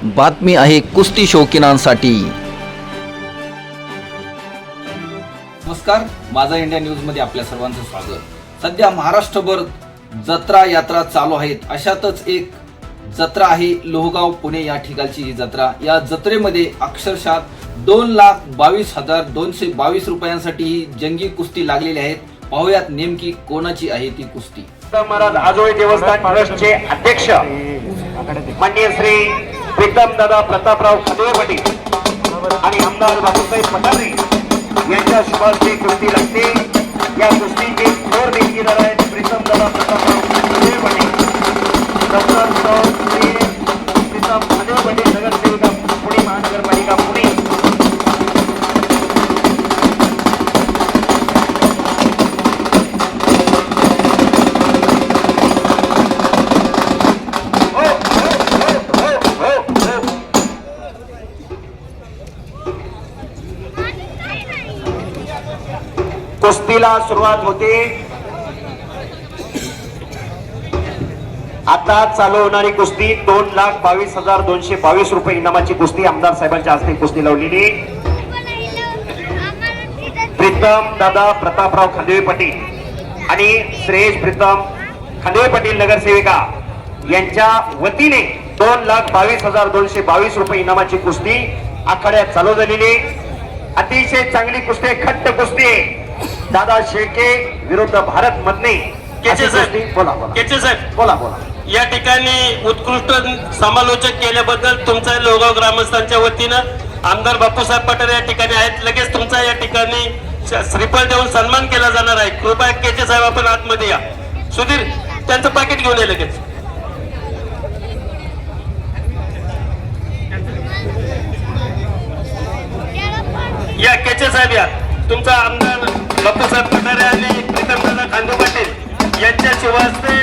बातमी आहे कुस्ती शौकीनांसाठी। नमस्कार, माझा इंडिया न्यूज मध्ये आपल्या सर्वांचं स्वागत। सध्या महाराष्ट्रभर जत्रा यात्रा चालू आहेत। अशातच एक जत्रा आहे लोहगाव पुणे या ठिकाणची ही जत्रा। या जत्रेमध्ये अक्षरशः 2,22,222 रुपयांसाठी ही जंगी कुस्ती लागलेली आहेत। पाहूयात नेमकी कोणाची आहे ती कुस्ती। महाराज आजोळी देवस्थान ट्रस्टचे अध्यक्ष माननीय श्री प्रीतम दादा प्रतापराव खंदवे पाटील आणि आमदार बापूसाहेब पठारे यांच्या शुभारंभी कुस्ती लागते। या कुस्तीचे थोर देणगीदार आहेत प्रीतम दादा प्रतापराव खंदवे पाटील, डॉक्टर श्री प्रीतम खंदवे पाटील, नगरसेविका पुणे महानगरपालिका पुणे। कुस्तीला सुरुवात होते। आता चालू होणारी कुस्ती 2,22,222 रुपये इनामाची कुस्ती आमदार साहेबांच्या हस्ते कुस्ती लावलेली। प्रीतम दादा प्रतापराव खंदवे पाटील आणि श्रेयश प्रीतम खंदवे पाटील नगरसेविका यांच्या वतीने 2,22,222 रुपये इनामाची कुस्ती आखाड्यात चालू झालेली। अतिशय चांगली कुस्ती, खट्ट कुस्ती। दादा शेळके विरुद्ध भारत मधने केचे साहेब बोला बोला। या ठिकाणी उत्कृष्ट समालोचक केल्याबद्दल तुमचा लोहगाव ग्रामस्थांच्या वतीनं आमदार बापूसाहेब पठारे या ठिकाणी आहेत। लगेच तुमचा या ठिकाणी श्रीफळ देऊन सन्मान केला जाणार आहे। कृपया केचे साहेब आपण आतमध्ये या। सुधीर त्यांचं पाकिट घेऊन ये लगेच। या केचे साहेब या। तुमचा आमदार बापूसाहेब पठारे आणि प्रीतमदादा खंदवे पाटील यांच्या शिवास्ते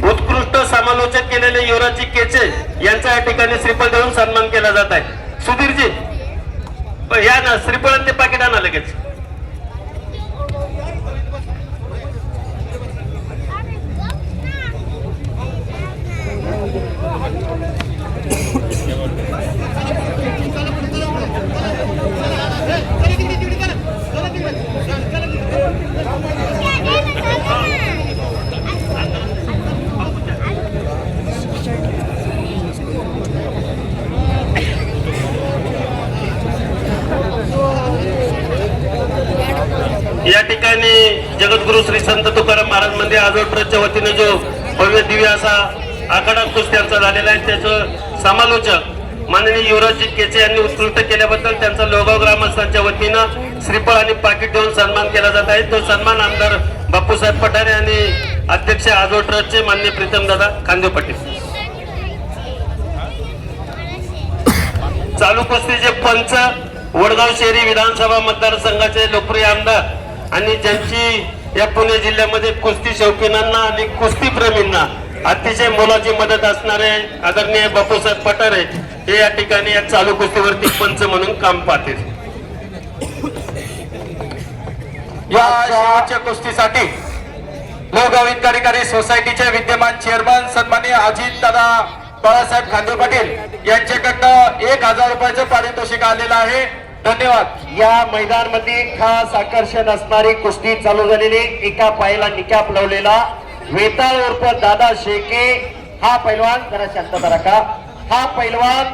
उत्कृष्ट समालोचक केलेले युवराजी केचे यांचा या ठिकाणी श्रीफळ देऊन सन्मान केला जात आहे। सुधीरजी या ना, श्रीफळ ते पाकिट आणा लगेच। या ठिकाणी जगद्गुरु श्री संत तुकाराम महाराज मंदिर आजोळ ट्रस्टच्या वतीने जो भव्य दिव्य असा आखाडा कुस्त्यांचा झालेला आहे, त्याचं समालोचक माननीय युवराजी केचे यांनी उत्कृष्ट केल्याबद्दल त्यांचा लोहगाव ग्रामस्थांच्या वतीनं श्रीफळ आणि पाकिट देऊन सन्मान केला जात आहे। तो सन्मान आमदार बापूसाहेब पठारे आणि अध्यक्ष आजोळ ट्रस्टचे माननीय प्रीतमदादा खंदवे पाटील। चालू कुस्तीचे पंच वडगाव शहरी विधानसभा मतदारसंघाचे लोकप्रिय आमदार आणि ज्यांची या पुणे जिल्ह्यामध्ये कुस्ती शौकीनांना आणि कुस्ती प्रेमींना अतिशय मोलाची मदत असणारे आदरणीय बापूसाहेब पठारे हे या ठिकाणी या चालू कुस्तीवरती पंच म्हणून काम पाहतील। या शेवटच्या कुस्तीसाठी लोहगाव हितकारी सोसायटीचे विद्यमान चेअरमन सन्माननीय अजित दादा बाळासाहेब खंदवे पाटील यांच्याकडनं 1,000 रुपयाचं पारितोषिक आलेलं आहे। धन्यवाद। या मैदान मध्ये खास आकर्षण असणारी कुस्ती चालू झालेली। एका पायाला निकाप लावलेला वेताळ उर्फ दादा शेळके हा पैलवान, जरा शांतता राखा, हा पैलवान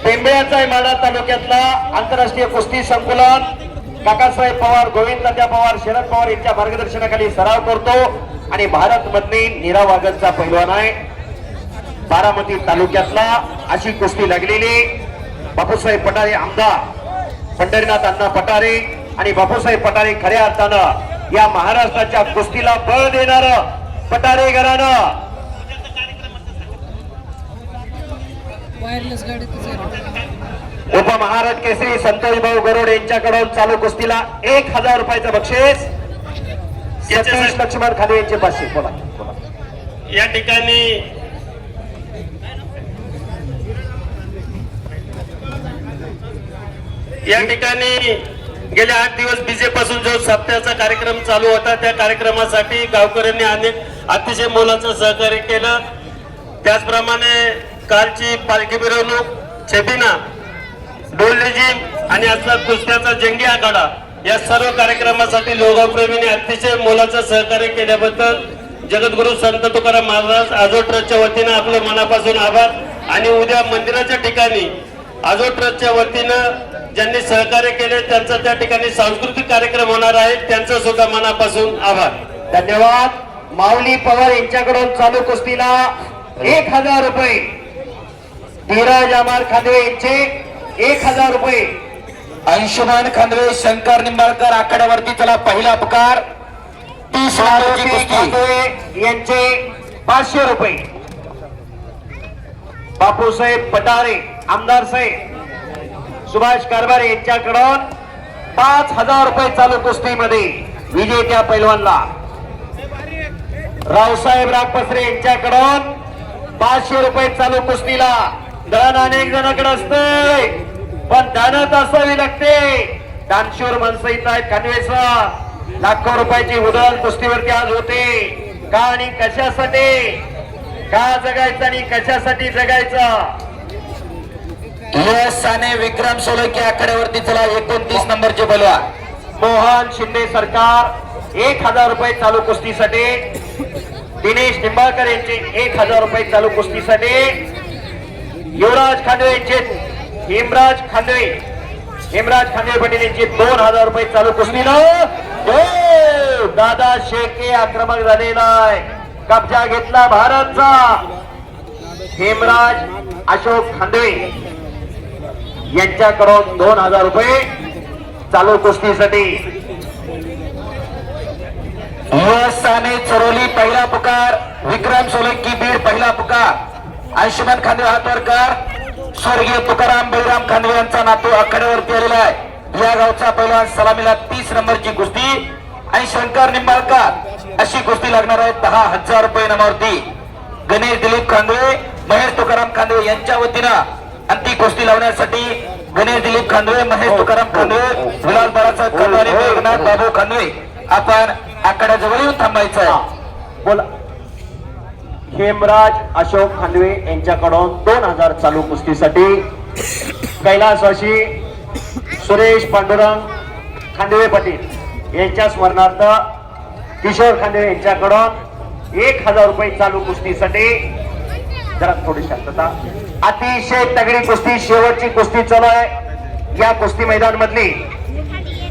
पेंबळ्याचा माढा तालुक्यातला आंतरराष्ट्रीय कुस्ती संकुलन काकासाहेब पवार, गोविंद तात्या पवार, शरद पवार यांच्या मार्गदर्शनाखाली सराव करतो आणि भारत मधली नीरा वागलचा पैलवान आहे। बारामती तालुक्यातला अशी कुस्ती लागलेली। बापूसाहेब पठारे आमदार पंढरीनाथ अण्णा पठारे आणि बापूसाहेब पठारे खऱ्या अर्थानं या महाराष्ट्राच्या कुस्तीला बळ देणार पठारे घराणं। उपमहाराज केसरी संतोष भाऊ गरोड यांच्याकडून चालू कुस्तीला 1,000 रुपयाचं बक्षीस। सतीश लक्ष्मण खाली यांचे पाचशे। बोला या ठिकाणी गेल्या 8 दिवस बीजे पासून जो सप्ताहाचा कार्यक्रम चालू होता, त्या कार्यक्रमासाठी गावकऱ्यांनी अनेक अतिशय मोलाचं सहकार्य केलं। त्याचप्रमाणे कालची पालखी मिरवणूक छबिना डोललेजी आणि आजचा कुस्त्याचा जंगी आखाडा या सर्व कार्यक्रमासाठी लोहगाव प्रेमीने अतिशय मोलाचं सहकार्य केल्याबद्दल जगद्गुरु संत तुकाराम महाराज आजोळ ट्रस्टच्या वतीनं आपलं मनापासून आभार. आणि उद्या मंदिराच्या ठिकाणी आजोळ ट्रस्टच्या वतीनं ज्यांनी सहकार्य केले त्यांचा त्या ठिकाणी सांस्कृतिक कार्यक्रम होणार आहे, त्यांचं सुद्धा मनापासून आभार. धन्यवाद. माऊली पवार यांच्याकडून चालू कुस्तीला 1000 रुपये, धीरज अमर खांदवे यांचे 1000 रुपये, अंशुमान खांदवे शंकर निंबाळकर आखाड्यावरती चला पहिला पुकार. 30 नंबरची कुस्ती खांदवे यांचे 500 रुपये, बापूसाहेब पटारे आमदार साहेब सुभाष कारभारे यांच्याकडून 5000 रुपये चालू कुस्तीमध्ये विजेत्या पैलवानला. रावसाहेब रागपसरे यांच्याकडून 500 रुपये चालू कुस्तीला. दान अनेक जणांकडे असते पण दानत असावी लागते. दानशूर माणसं इथं आहेत. खानवेचा लाखो रुपयाची उधळ कुस्तीवरती आज होते. का आणि कशासाठी, का जगायचं आणि कशासाठी जगायचं. यश साने विक्रम सोलंकी आखाड्यावरती चला 29 नंबरचे बोलवा. मोहन शिंदे सरकार 1000 रुपये चालू कुस्तीसाठी. दिनेश निंबाळकर यांचे 1000 रुपये चालू कुस्तीसाठी. युवराज खांदवे यांचे हेमराज खांदवे पाटील यांचे 2000 रुपये चालू कुस्तीला. दादा शेके आक्रमक झालेला आहे. कब्जा घेतला भारतचा. हेमराज अशोक खांदवे यांच्याकडून 2000 रुपये चालू कुस्तीसाठी. यश साने चरोली पहिला पुकार, विक्रम सोलंकी बीड पहिला पुकार, अंशुमन खांदवे हातवरकर स्वर्गीय तुकाराम बळीराम खांदवे यांचा नातू आखाड्यावरती आलेला आहे. या गावचा पहिलवान सलामीला 30 नंबरची कुस्ती आणि शंकर निंबाळकर अशी कुस्ती लागणार आहे. 10,000 रुपये नामावरती. गणेश दिलीप खांदवे महेश तुकाराम खांदवे यांच्या वतीनं आणि ती कुस्ती लावण्यासाठी गणेश दिलीप खांदवे, महेश तुकाराम खांदवे, विलास बाळासाहेब खांदवे आणि मेघनाथ बाबू खांदवे आपण आखाड्याजवळ येऊन थांबायचं आहे. बोला. हेमराज अशोक खांदवे यांच्याकडून 2000 चालू कुस्तीसाठी. कैलासवासी सुरेश पांडुरंग खांदवे पाटील यांच्या स्मरणार्थ किशोर खांदवे यांच्याकडून 1000 रुपये चालू कुस्तीसाठी. जरा थोडी शांतता. अतिशय तगडी कुस्ती, शेवटची कुस्ती चालू आहे. या कुस्ती मैदान मधली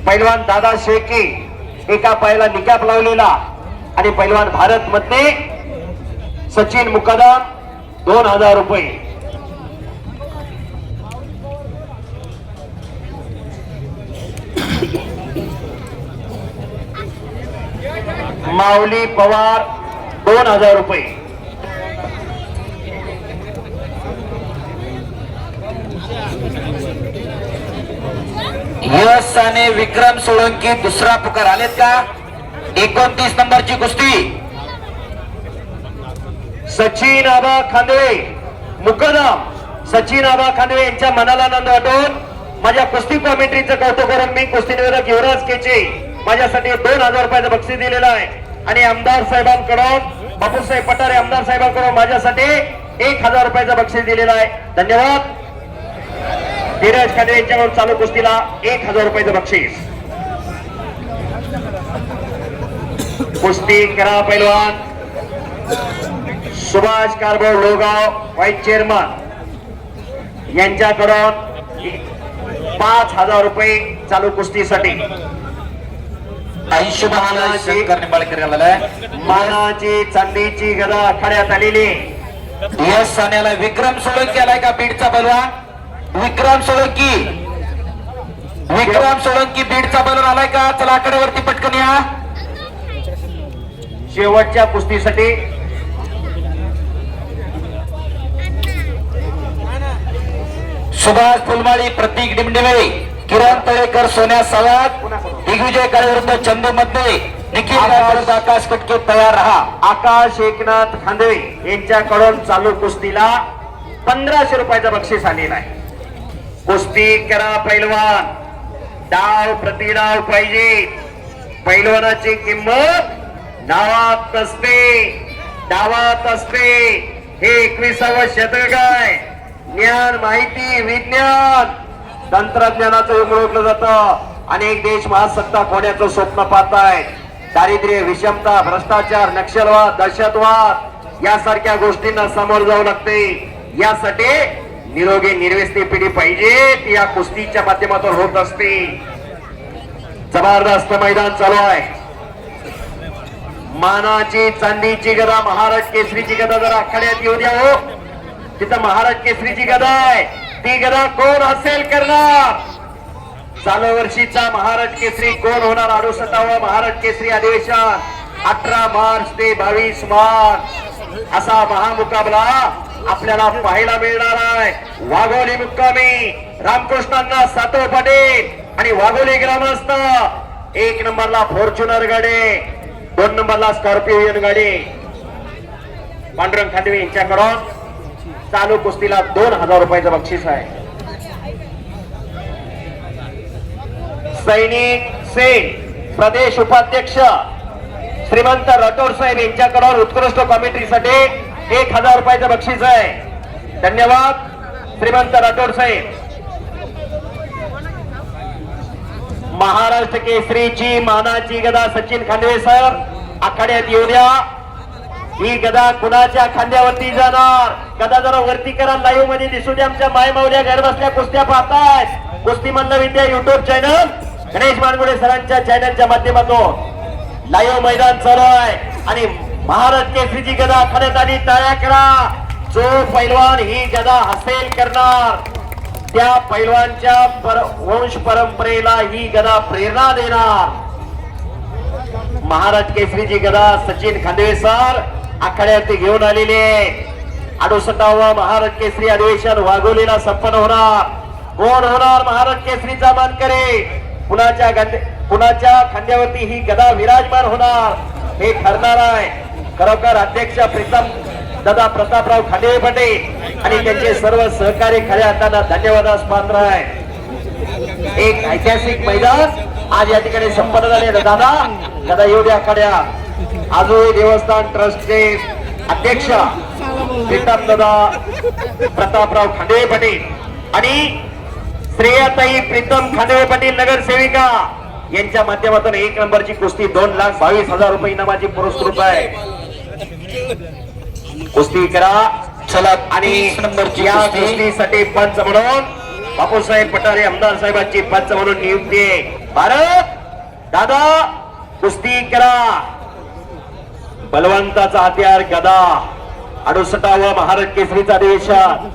पैलवान दादा शेके एका पायाला निकाप लावलेला आणि पैलवान भारत मध्ये सचिन मुकादम 2000 रुपये. माऊली पवार 2000 रुपये. यश साने विक्रम सोळंकी दुसरा पुकार आलेत का. 29 नंबरची कुस्ती. सचिन आबा खांदवे मुकदम. सचिन आबा खांदवे यांच्या मनाला आनंद वाटून माझ्या कुस्ती कॉमेंट्रीचं कौतुक करून मी कुस्ती निवेदक युवराज केचे माझ्यासाठी 2000 रुपयाचं बक्षीस दिलेलं आहे. आणि आमदार साहेबांकडून बापूसाहेब पटारे आमदार साहेबांकडून माझ्यासाठी 1000 रुपयाचं बक्षीस दिलेलं आहे. धन्यवाद. धीरज खांदवे यांच्याकडून चालू कुस्तीला 1000 रुपयाचं बक्षीस. कुस्ती करा पैलवान सुभाष कारभार लोगाव व्हाईस चेअरमन यांच्याकडून 5000 रुपये चालू कुस्तीसाठी. शंकर निंबाळकर आलेला आहे. मानाची चांदीची गदा आखाड्यात आलेली. यश सानेला विक्रम सोळंकी आलाय का बीडचा पैलवान. विक्रम सोळंकी बीडचा पैलवान आलाय का. चला आकड्यावरती पटकन या. शेवटच्या कुस्तीसाठी सुभाष फुलमाळी, प्रतीक डिमडिमे, किरण तळेकर, सोन्या सावंत, दिग्विजय काळेविरुद्ध चंदू मध्ये, निखिल गायकवाड, आकाश कटके तयार राहा. आकाश एकनाथ खांदवे यांच्याकडून चालू कुस्तीला 1500 रुपयाचं बक्षीस आलेलं आहे. कुस्ती करा पैलवान. डाव प्रतिडाव पाहिजे. पैलवानाची किंमत डावात असते. हे 21वे शतक आहे. ज्ञान, माहिती, विज्ञान, तंत्रज्ञानाचं युग ओळखलं जातं. अनेक देश महासत्ता होण्याचं स्वप्न पाहतायत. दारिद्र्य, विषमता, भ्रष्टाचार, नक्षलवाद, दहशतवाद यासारख्या गोष्टींना समोर जावं लागते. यासाठी निरोगी निर्व्यसनी पिढी पाहिजे ती या कुस्तीच्या माध्यमातून होत असते. जबरदस्त मैदान चालू आहे. मानाची चांदीची गदा, महाराज केसरीची गदा जर आखाड्यात येऊ द्या हो. तिथं महाराज केसरीची गदा आहे. ती गदा कोण असेल करणार? चालू वर्षीचा महाराज केसरी कोण होणार? 68वा महाराज केसरी अधिवेशन 18 मार्च ते 22 मार्च असा महामुकाबला आपल्याला पाहायला मिळणार आहे. वाघोली मुक्कामी रामकृष्णांना सातव पाटील आणि वाघोली ग्रामस्थ. 1 नंबरला फॉर्च्युनर गाडी, 2 नंबरला स्कॉर्पिओ गाडी. पांडुरंग खांडवे यांच्याकडून चालू कुस्तीला 2000 रुपयाचं बक्षीस आहे. सैनिक सेन प्रदेश उपाध्यक्ष श्रीमंत राठोड साहेब यांच्याकडून उत्कृष्ट कॉमेंट्रीसाठी 1000 रुपयाचं बक्षीस आहे. धन्यवाद श्रीमंत राठोड साहेब. महाराष्ट्र केसरीची मानाची गदा सचिन खांडवे सर आखाड्यात येऊ द्या. ही गदा कुणाच्या खांद्यावरती जाणार? गदा जरा वरती करा, लाईव्ह मध्ये दिसू द्या. आमच्या माय माऊल्या घर बसल्या कुस्त्या पाहतायत. कुस्ती मल्ल विद्या युट्यूब चॅनल, गणेश मानगुडे सरांच्या चॅनलच्या माध्यमातून लाईव्ह मैदान चालू आहे. आणि महाराज केसरीची गदा आखाड्यात आली. टाळ्या करा. जो पैलवान ही गदा हासेल करणार त्या पैलवानच्या वंश परंपरेला ही गदा प्रेरणा देणार. महाराज केसरीची गदा सचिन खांदवे सर आखाड्यात घेऊन आलेले. 68वा महाराज केसरी अधिवेशन वाघोलीला संपन्न होणार. कोण होणार महाराज केसरीचा मानकरी? कुणाच्या खांद्यावरती ही गदा विराजमान होणार हे ठरणार आहे. खरोखर अध्यक्ष प्रीतम दादा प्रतापराव खांडवे पाटील आणि त्यांचे सर्व सहकारी खऱ्या अर्थानं धन्यवादास पात्र आहे. एक ऐतिहासिक मैदान आज या ठिकाणी संपन्न झाले. दादा दादा येऊ द्या आखाड्या. आजोळी देवस्थान ट्रस्टचे अध्यक्ष प्रीतम दादा प्रतापराव खांडवे पाटील आणि श्रेयाताई प्रीतम खांडवे पाटील नगरसेविका यांच्या माध्यमातून 1 नंबरची कुस्ती 2,22,000 रुपये इनामाची पुरस्कृत आहे. कुस्ती करा चला. आणि नंबरची या कुस्तीसाठी पंच म्हणून बापूसाहेब पठारे आमदार साहेबांची पंच म्हणून नियुक्ती आहे. भारत दादा कुस्ती करा. बलवंताचा हत्यार गदा. 68वा महाराज केसरीचा अधिवेशन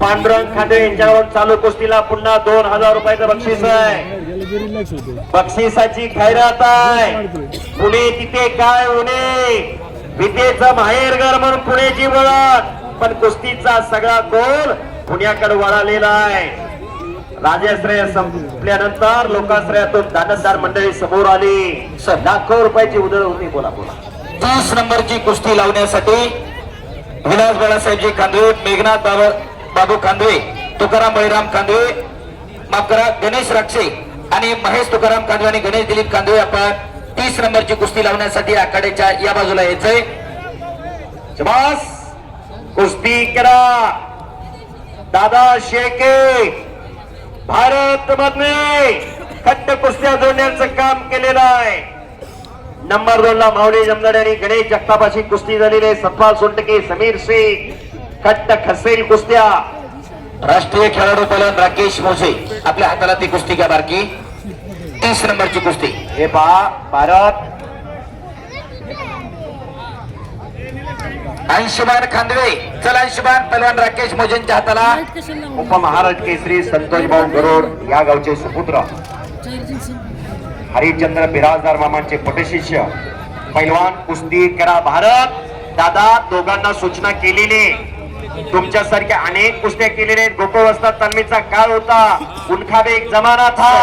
पांडुरंग खांडवे यांच्यावर चालू कुस्तीला पुन्हा 2000 रुपयाचं बक्षीस आहे. बक्षिसाची खैरात आहे. पुणे तिथे काय होणे? विद्येचं माहेरघर म्हणून पुण्याची ओळख, पण कुस्तीचा सगळा गोल पुण्याकडे वळालेला आहे. राजाश्रय संपल्यानंतर लोकाश्रयातून दानतदार मंडळी समोर आली. लाखो रुपयाची उधळ होती. बोला बोला. 30 नंबरची कुस्ती लावण्यासाठी विलास बाळासाहेबजी खांदवे, मेघनाथ बाबू खांदवे, तुकाराम बळीराम खांदवे, माफ करा गणेश राक्षे आणि महेश तुकाराम खांदवे आणि गणेश दिलीप खांदवे आपण 30 नंबरची कुस्ती लावण्यासाठी आखाड्याच्या या बाजूला यायचंय. शबास कुस्ती करा. दादा शेके भारत मधले खट्ट कुस्त्या जोडण्याचं काम केलेलं आहे. नंबर 2 ला माऊली जमदाडे आणि गणेश जगतापाशी कुस्ती झालेली आहे. सतपाल सोनटके, समीर शेख खट्ट खसेल कुस्त्या. राष्ट्रीय खेळाडू पैलवान राकेश मोसे आपल्या हाताला ती कुस्ती घ्या बारकी. 30 नंबरची कुस्ती. हे पहा भारत अंशुमान खांदवे. चल अंशुमान पैलवान राकेश मोजेंच्या हाताला. उपमहाराज केसरी संतोष भाऊ गरोड या गावचे सुपुत्र हरिश्चंद्र बिराजदार मामांचे पटशिष्य पैलवान कुस्ती करा. भारत दादा दोघांना सूचना केलेली. तुमच्यासारख्या अनेक कुस्त्या केलेल्या आहेत. गोकुळवस्था तालमीचा काळ होता. उनखाबेक जमाना था.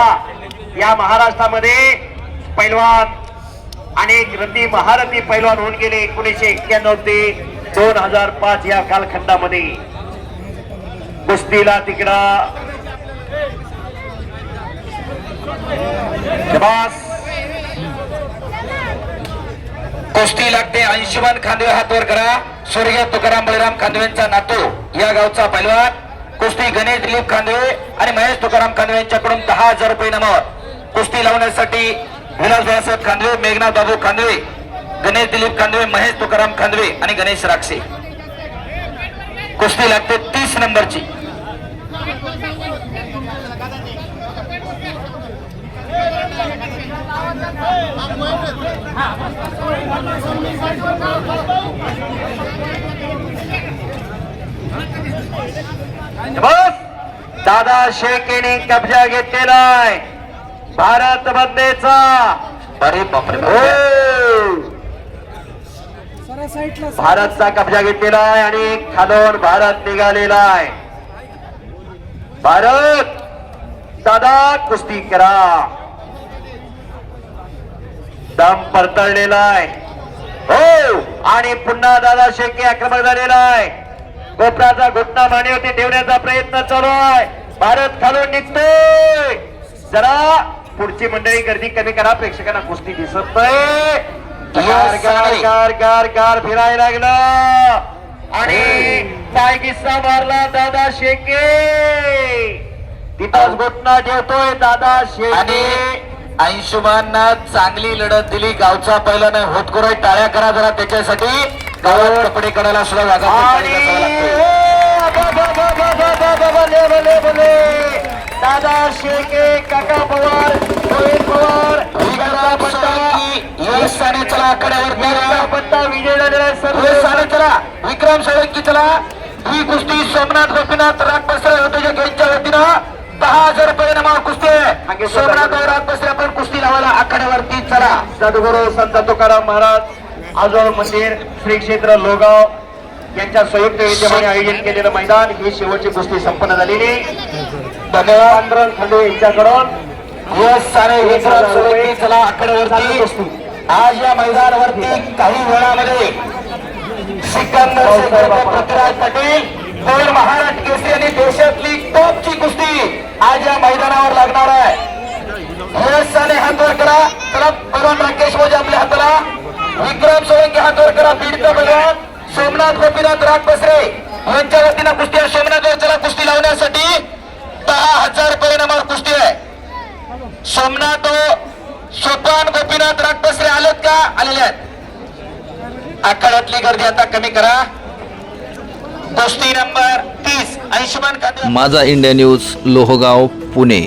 या महाराष्ट्रामध्ये पैलवान अनेक रती महारथी पैलवान होऊन गेले. 1991 ते 2005 या कालखंडामध्ये कुस्तीला तिकडा कुस्ती लागते. अंशुमान खांदवे हात वर करा. स्वर्गीय तुकाराम बळीराम खांदवेंचा नातू या गावचा पैलवान कुस्ती गणेश दिलीप खांदवे आणि महेश तुकाराम खांदवे यांच्याकडून 10,000 रुपये इनामावर कुस्ती लावण्यासाठी विलास बाळासाहेब खांदवे, मेघनाथ बाबू खांदवे, गणेश दिलीप खांदवे, महेश तुकाराम खांदवे आणि गणेश राक्षे. कुस्ती लागते 30 नंबरची. दादा शेकेने कब्जा घेतलेला आहे भारत बंदेचा. अरे बापरे, भारतचा कब्जा घेतलेला आहे आणि खालून भारत निघालेला आहे. भारत दादा कुस्ती करा. दम परतळलेला आहे हो आणि पुन्हा दादा शेके आक्रमक झालेला आहे. गोपराचा घुटना मानेवरती ठेवण्याचा प्रयत्न चालू आहे. भारत खालून निघतोय. जरा पुढची मंडळी गर्दी कमी करा, प्रेक्षकांना कुस्ती दिसत नाही. गार गार गार गार गार फिरायला लागला आणि पाय किस्सा मारला दादा शेके. तिथंच घुटना ठेवतोय दादा शेके. अंशुमानना चांगली लढत दिली गावचा पहिला नाही होतकुराई. टाळ्या करा जरा त्याच्यासाठी. गावात कपडे काढायला सुद्धा दादा शेके, काका पवार, रोहित पवार, चला आकड्यावर पत्ता विजय झालेला सर्व. चला विक्रम सोळंकी चला. ही कुस्ती सोमनाथ गोपीनाथ रागबसरे होते यांच्या वतीनं 10,000 रुपये इनामावर कुस्ती आहे. सोमनाथ रागबसरे आपण कुस्ती लावायला आखाड्यावरती चला. सद्गुरू संत तुकाराम महाराज आजोळ मंदिर श्री क्षेत्र लोगाव यांच्या संयुक्त विद्यमाने आयोजित केलेलं मैदान ही शेवटची कुस्ती संपन्न झालेली. धन्यवाद आंदोलन खांदवे यांच्याकडून. चला आखाड्यावरती कुस्ती. आज या मैदानावरती काही वेळामध्ये सिकंदर पृथ्वीराज पाटील दोन महाराष्ट्र केसरी आणि देशातली टॉपची कुस्ती आज या मैदानावर लागणार आहे. यशाने हात वर करा. चला बलवान राकेश मोजे आपल्या हाताला. विक्रम सोळंकी हात वर करा. बीडचा बलवान सोमनाथ गोपीनाथ रागबसरे यांच्या वतीनं कुस्ती आहे. सोमनाथ चला कुस्ती लावण्यासाठी 10,000 रुपये इनामावर कुस्ती आहे. सोमनाथ सोपान गोपीनाथ रागबसरे आलेत का? आलेले आहेत. आखाड्यातली गर्दी आता कमी करा. कुस्ती नंबर 30 अंशुमान खाते. माझा इंडिया न्यूज लोहगाव पुणे.